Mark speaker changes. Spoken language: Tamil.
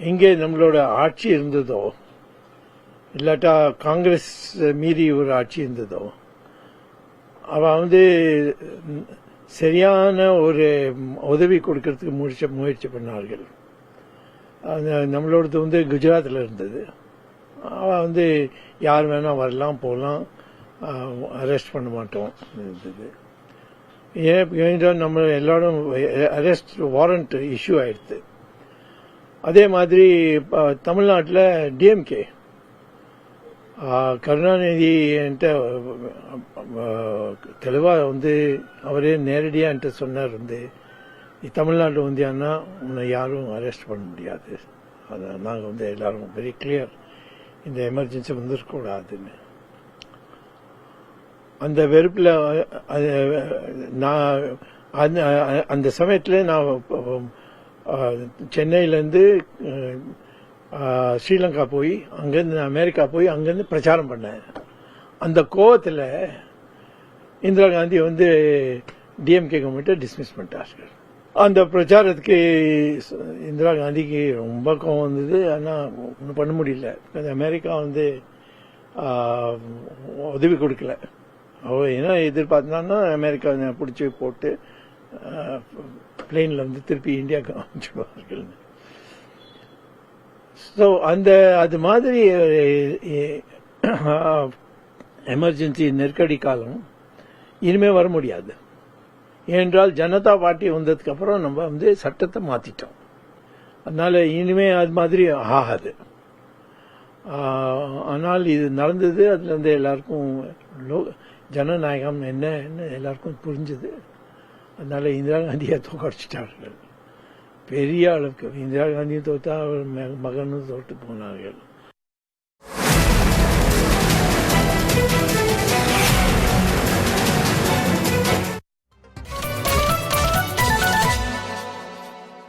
Speaker 1: இங்கே நம்மளோட ஆட்சி இருந்ததோ இல்லாட்டா காங்கிரஸ் மீறி ஒரு ஆட்சி இருந்ததோ அவ சரியான ஒரு உதவி கொடுக்கறதுக்கு முயற்சி பண்ணார்கள். நம்மளோடது குஜராத்தில் இருந்தது. அவ யார் வேணா வரலாம் போகலாம், அரெஸ்ட் பண்ண மாட்டோம் இருந்தது. ஏன் நம்ம எல்லாரும் அரெஸ்ட் வாரண்ட் இஷ்யூ ஆயிடுது. அதே மாதிரி தமிழ்நாட்டில் டிஎம்கே கருணாநிதி என்கிட்ட தெளிவா அவரே நேரடியா என்கிட்ட சொன்னார், தமிழ்நாட்டு வந்தியான்னா உன்னை யாரும் அரெஸ்ட் பண்ண முடியாது. நாங்கள் எல்லாரும் வெரி கிளியர், இந்த எமர்ஜென்சி இருக்கக்கூடாதுன்னு. அந்த வெறுப்பில் நான் அந்த சமயத்தில் நான் சென்னையிலேருந்து ஸ்ரீலங்கா போய் அங்கேருந்து அமெரிக்கா போய் அங்கேருந்து பிரச்சாரம் பண்ணேன். அந்த கோவத்தில் இந்திரா காந்தி டிஎம்கே கவர்மெண்ட்டை டிஸ்மிஸ் பண்ணிட்டார்கள். அந்த பிரச்சாரத்துக்கு இந்திரா காந்திக்கு ரொம்ப கோவம் வந்தது. ஆனால் ஒன்றும் பண்ண முடியல. அமெரிக்கா உதவி கொடுக்கல. என்ன எதிர்பார்த்தான்னா அமெரிக்கா பிடிச்சி போட்டு பிளெயினில் திருப்பி இந்தியாவுக்கு அனுப்பிச்சுடுவார்கள். ஸோ அது மாதிரி எமர்ஜென்சி நெருக்கடி காலம் இனிமே வர முடியாது. ஏனென்றால் ஜனதா பார்ட்டி வந்ததுக்கு அப்புறம் நம்ம சட்டத்தை மாத்திட்டோம். அதனால இனிமே அது மாதிரி ஆகாது. ஆனால் இது நடந்தது. அதுல எல்லாருக்கும் ஜனநாயகம் என்ன எல்லாருக்கும் புரிஞ்சது. அதனால இந்திரா காந்தியை தோக்கடிச்சிட்டார்கள் பெரிய அளவுக்கு. இந்திரா காந்தியும் தோத்தா அவர் மகனும் தோற்று போனார்கள்.